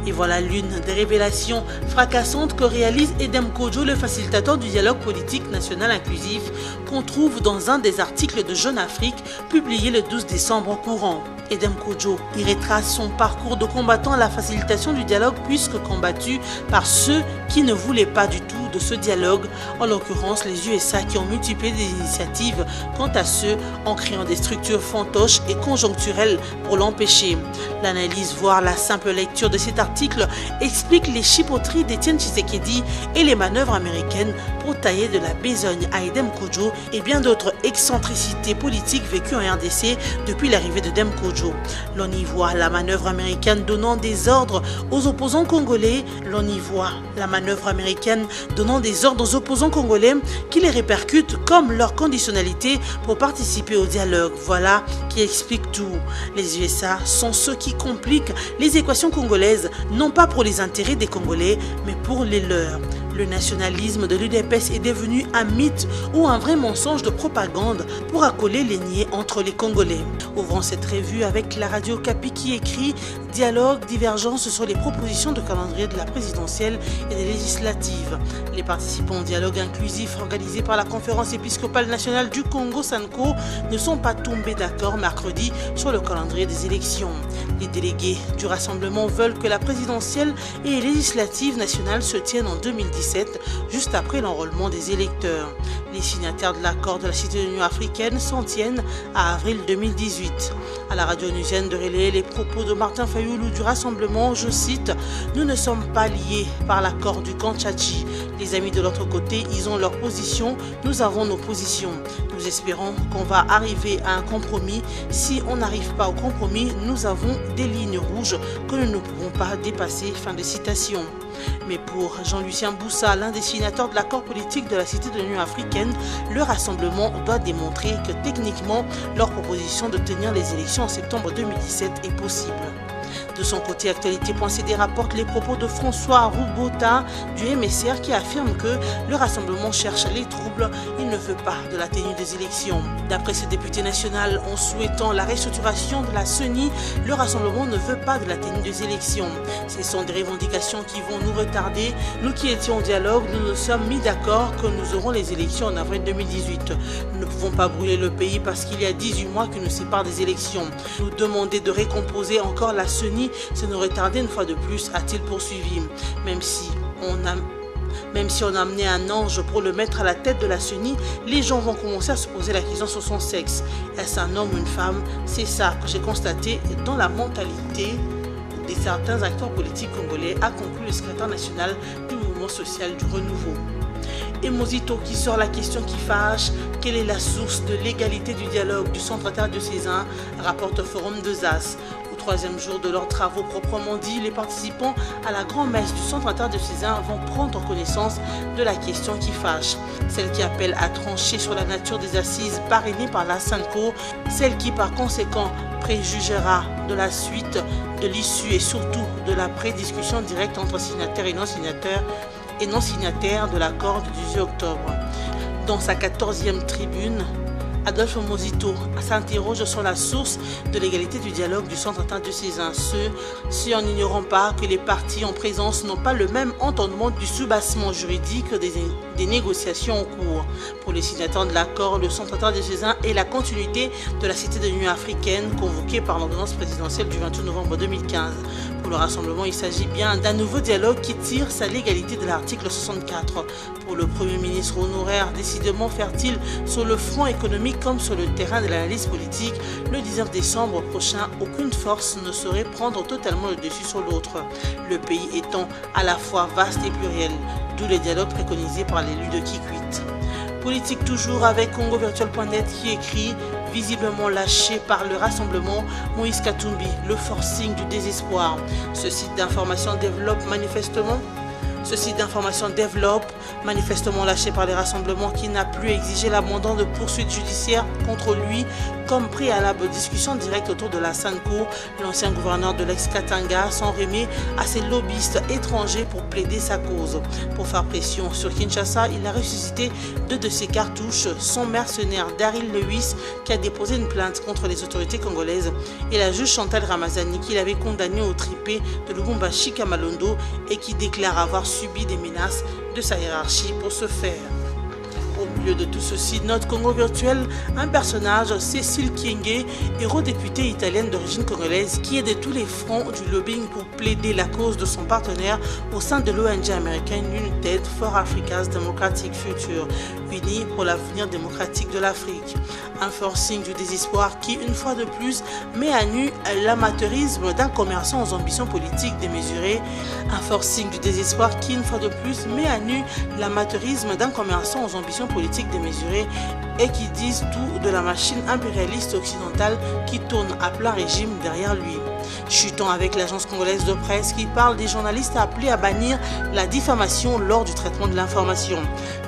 Et voilà l'une des révélations fracassantes que réalise Edem Kodjo, le facilitateur du dialogue politique national inclusif, qu'on trouve dans un des articles de Jeune Afrique publié le 12 décembre courant. Edem Kodjo y retrace son parcours de combattant à la facilitation du dialogue puisque combattu par ceux qui ne voulaient pas du tout de ce dialogue, en l'occurrence les USA qui ont multiplié des initiatives quant à ceux en créant des structures fantoches et conjoncturelles pour l'empêcher. L'analyse, voire la simple lecture de cet article explique les chipoteries d'Étienne Tshisekedi et les manœuvres américaines pour tailler de la besogne à Edem Kodjo et bien d'autres excentricités politiques vécues en RDC depuis l'arrivée de Edem Kodjo. L'on y voit la manœuvre américaine donnant des ordres aux opposants congolais. L'on y voit la manœuvre américaine donnant des ordres aux opposants congolais qui les répercutent comme leur conditionnalité pour participer au dialogue. Voilà qui explique tout. Les USA sont ceux qui compliquent les équations congolaises, non pas pour les intérêts des Congolais, mais pour les leurs. Le nationalisme de l'UDPS est devenu un mythe ou un vrai mensonge de propagande pour accoler les niais entre les Congolais. Ouvrons cette revue avec la Radio Okapi qui écrit « Dialogue, divergence sur les propositions de calendrier de la présidentielle et des législatives ». Les participants au dialogue inclusif organisé par la Conférence épiscopale nationale du Congo, SANCO, ne sont pas tombés d'accord mercredi sur le calendrier des élections. Les délégués du rassemblement veulent que la présidentielle et les législatives nationales se tiennent en 2017, juste après l'enrôlement des électeurs. Les signataires de l'accord de la Cité de l'Union africaine s'en tiennent à avril 2018. À la radio onusienne de relayer les propos de Martin Fayoulou du rassemblement, je cite: « Nous ne sommes pas liés par l'accord du Kantchachi. Les amis de l'autre côté, ils ont leur position, nous avons nos positions. Nous espérons qu'on va arriver à un compromis. Si on n'arrive pas au compromis, nous avons des lignes rouges que nous ne pouvons pas dépasser. » Fin de citation. Mais pour Jean-Lucien Boussa, l'un des signataires de l'accord politique de la Cité de l'Union africaine, le rassemblement doit démontrer que techniquement, leur proposition de tenir les élections en septembre 2017 est possible. De son côté, Actualité.cd rapporte les propos de François Roubota du MSR qui affirme que le rassemblement cherche les troubles, il ne veut pas de la tenue des élections. D'après ce député national, en souhaitant la restructuration de la CENI, le rassemblement ne veut pas de la tenue des élections. Ce sont des revendications qui vont nous retarder. Nous qui étions au dialogue, nous nous sommes mis d'accord que nous aurons les élections en avril 2018. Nous ne pouvons pas brûler le pays parce qu'il y a 18 mois qui nous séparent des élections. Nous demander de récomposer encore la CENI, c'est nous retarder une fois de plus, a-t-il poursuivi. Même si on a amené un ange pour le mettre à la tête de la CENI, les gens vont commencer à se poser la question sur son sexe. Est-ce un homme ou une femme? C'est ça que j'ai constaté dans la mentalité de certains acteurs politiques congolais, a conclu le secrétaire national du mouvement social du renouveau. Et Mosito qui sort la question qui fâche, quelle est la source de l'égalité du dialogue du centre interdiocésain, rapporte au Forum de Zas. Au troisième jour de leurs travaux proprement dit, les participants à la grand-messe du centre interdiocésain vont prendre connaissance de la question qui fâche. Celle qui appelle à trancher sur la nature des assises parrainées par la SANCO, celle qui par conséquent préjugera de la suite, de l'issue et surtout de la prédiscussion directe entre signataires et non signataires de l'accord du 18 octobre. Dans sa 14e tribune, Adolphe Mosito s'interroge sur la source de l'égalité du dialogue du centre interdiocésain. Si en ignorant pas que les partis en présence n'ont pas le même entendement du soubassement juridique des négociations en cours. Pour les signataires de l'accord, le centre interdiocésain est la continuité de la Cité de l'Union africaine convoquée par l'ordonnance présidentielle du 28 novembre 2015. Pour le rassemblement, il s'agit bien d'un nouveau dialogue qui tire sa légalité de l'article 64. Pour le Premier ministre honoraire, décidément fertile sur le front économique comme sur le terrain de l'analyse politique, le 19 décembre prochain, aucune force ne saurait prendre totalement le dessus sur l'autre. Le pays étant à la fois vaste et pluriel, d'où les dialogues préconisés par l'élu de Kikwit. Politique toujours avec CongoVirtuel.net qui écrit « Visiblement lâché par le rassemblement, Moïse Katumbi, le forcing du désespoir ». Ce site d'information développe manifestement lâché par les rassemblements qui n'a plus exigé l'abandon de poursuites judiciaires contre lui comme préalable aux discussions directes autour de la SANCO. L'ancien gouverneur de l'ex-Katanga s'en remet à ses lobbyistes étrangers pour plaider sa cause. Pour faire pression sur Kinshasa, il a ressuscité deux de ses cartouches, son mercenaire Daryl Lewis qui a déposé une plainte contre les autorités congolaises et la juge Chantal Ramazani qui l'avait condamné au tripé de Lubumbashi Kamalondo et qui déclare avoir subi des menaces de sa hiérarchie pour ce faire. Au milieu de tout ceci, notre Congo virtuel, un personnage, Cécile Kienge, eurodéputée italienne d'origine congolaise, qui est de tous les fronts du lobbying pour plaider la cause de son partenaire au sein de l'ONG américaine United for Africa's Democratic Future, unie pour l'avenir démocratique de l'Afrique. Un forcing du désespoir qui, une fois de plus, met à nu l'amateurisme d'un commerçant aux ambitions politiques démesurées. Un forcing du désespoir qui, une fois de plus, met à nu l'amateurisme d'un commerçant aux ambitions politiques démesurées et qui disent tout de la machine impérialiste occidentale qui tourne à plein régime derrière lui. Chutant avec l'agence congolaise de presse qui parle des journalistes appelés à bannir la diffamation lors du traitement de l'information.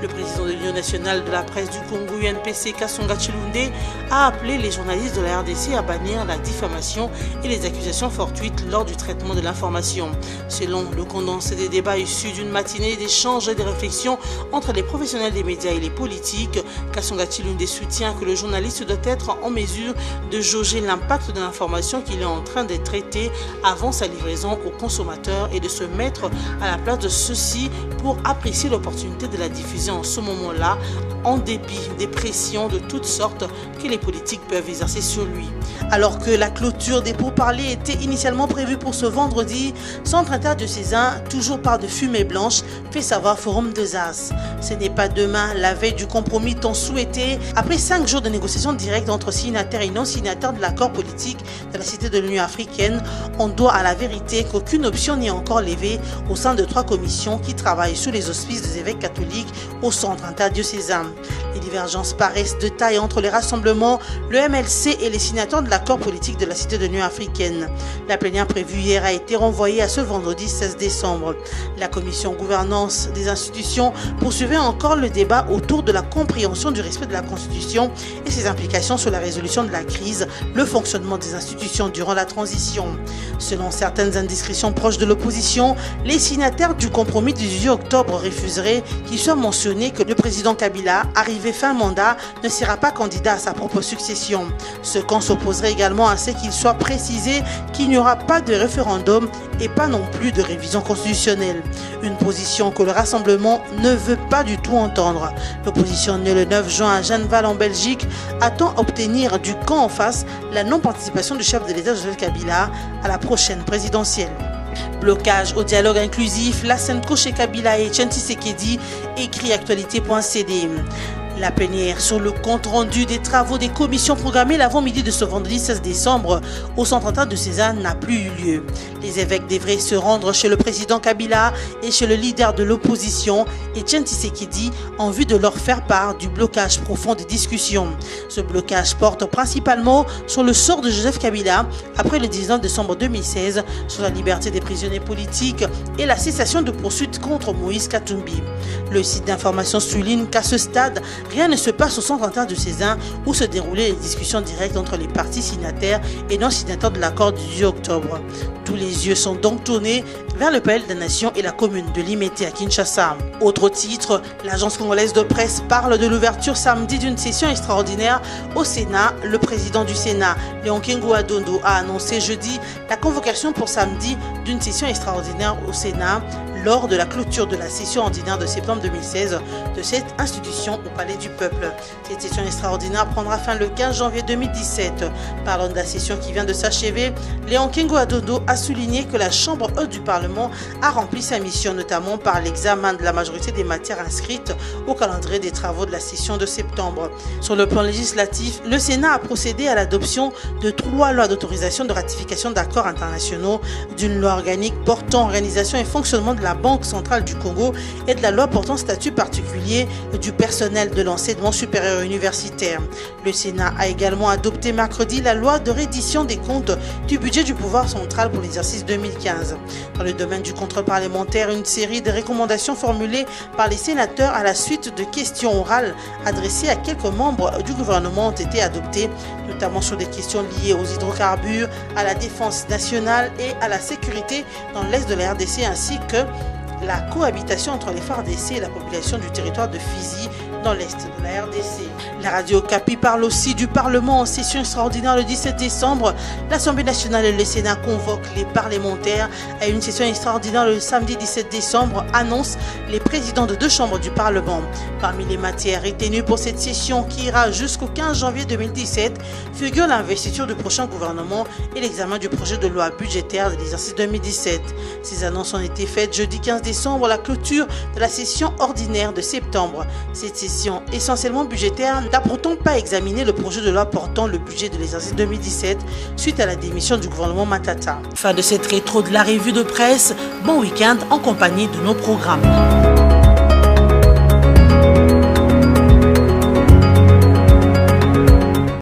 Le président de l'Union nationale de la presse du Congo, UNPC, Kasonga Chilunde, a appelé les journalistes de la RDC à bannir la diffamation et les accusations fortuites lors du traitement de l'information. Selon le condensé des débats issus d'une matinée d'échanges et de réflexions entre les professionnels des médias et les politiques, Kasonga Chilunde soutient que le journaliste doit être en mesure de jauger l'impact de l'information qu'il est en train de traiter avant sa livraison aux consommateurs et de se mettre à la place de ceux-ci pour apprécier l'opportunité de la diffuser en ce moment-là, en dépit des pressions de toutes sortes que les politiques peuvent exercer sur lui. Alors que la clôture des pourparlers était initialement prévue pour ce vendredi, Centre interdiocésain, toujours par de fumée blanche, fait savoir Forum de Zas. Ce n'est pas demain, la veille du compromis tant souhaité, après 5 jours de négociations directes entre signataires et non signataires de l'accord politique de la Cité de l'Union africaine, on doit à la vérité qu'aucune option n'est encore levée au sein de 3 commissions qui travaillent sous les auspices des évêques catholiques au centre interdiocésain. Les divergences paraissent de taille entre les rassemblements, le MLC et les signataires de l'accord politique de la Cité de l'Union africaine. La plénière prévue hier a été renvoyée à ce vendredi 16 décembre. La commission gouvernance des institutions poursuivait encore le débat autour de la compréhension du respect de la Constitution et ses implications sur la résolution de la crise, le fonctionnement des institutions durant la transition session. Selon certaines indiscrétions proches de l'opposition, les signataires du compromis du 18 octobre refuseraient qu'il soit mentionné que le président Kabila, arrivé fin mandat, ne sera pas candidat à sa propre succession. Ce camp s'opposerait également à ce qu'il soit précisé qu'il n'y aura pas de référendum et pas non plus de révision constitutionnelle. Une position que le Rassemblement ne veut pas du tout entendre. L'opposition née le 9 juin à Genneval en Belgique attend obtenir du camp en face la non-participation du chef de l'État Joseph Kabila à la prochaine présidentielle. Blocage au dialogue inclusif, Lassane Koché Kabila et Etienne Tshisekedi, écrit actualité.cd. La plénière sur le compte-rendu des travaux des commissions programmées l'avant-midi de ce vendredi 16 décembre au centre interne de Cézanne n'a plus eu lieu. Les évêques devraient se rendre chez le président Kabila et chez le leader de l'opposition, Etienne Tshisekedi, en vue de leur faire part du blocage profond des discussions. Ce blocage porte principalement sur le sort de Joseph Kabila après le 19 décembre 2016, sur la liberté des prisonniers politiques et la cessation de poursuites contre Moïse Katumbi. Le site d'information souligne qu'à ce stade, rien ne se passe au centre interne de Cézanne où se déroulaient les discussions directes entre les partis signataires et non signataires de l'accord du 18 octobre. Tous les yeux sont donc tournés vers le Palais de la Nation et la commune de Limete à Kinshasa. Autre titre, l'agence congolaise de presse parle de l'ouverture samedi d'une session extraordinaire au Sénat. Le président du Sénat, Léon Kengo-Adondo, a annoncé jeudi la convocation pour samedi d'une session extraordinaire au Sénat lors de la clôture de la session ordinaire de septembre 2016 de cette institution au Palais du Peuple. Cette session extraordinaire prendra fin le 15 janvier 2017. Parlant de la session qui vient de s'achever, Léon Kengo-Adondo a souligné que la Chambre haute du Parlement a rempli sa mission, notamment par l'examen de la majorité des matières inscrites au calendrier des travaux de la session de septembre. Sur le plan législatif, le Sénat a procédé à l'adoption de 3 lois d'autorisation de ratification d'accords internationaux, d'une loi organique portant organisation et fonctionnement de la Banque centrale du Congo et de la loi portant statut particulier du personnel de l'enseignement supérieur universitaire. Le Sénat a également adopté mercredi la loi de reddition des comptes du budget du pouvoir central pour l'exercice 2015. Dans le domaine du contrôle parlementaire, une série de recommandations formulées par les sénateurs à la suite de questions orales adressées à quelques membres du gouvernement ont été adoptées, notamment sur des questions liées aux hydrocarbures, à la défense nationale et à la sécurité dans l'est de la RDC, ainsi que la cohabitation entre les FARDC et la population du territoire de Fizi dans l'est de la RDC. La radio Okapi parle aussi du Parlement en session extraordinaire le 17 décembre. L'Assemblée nationale et le Sénat convoquent les parlementaires à une session extraordinaire le samedi 17 décembre, annoncent les présidents de 2 chambres du Parlement. Parmi les matières retenues pour cette session qui ira jusqu'au 15 janvier 2017 figure l'investiture du prochain gouvernement et l'examen du projet de loi budgétaire de l'exercice 2017. Ces annonces ont été faites jeudi 15 décembre, la clôture de la session ordinaire de septembre. Cette session essentiellement budgétaire n'a pourtant pas examiné le projet de loi portant le budget de l'exercice 2017 suite à la démission du gouvernement Matata. Fin de cette rétro de la revue de presse. Bon week-end en compagnie de nos programmes.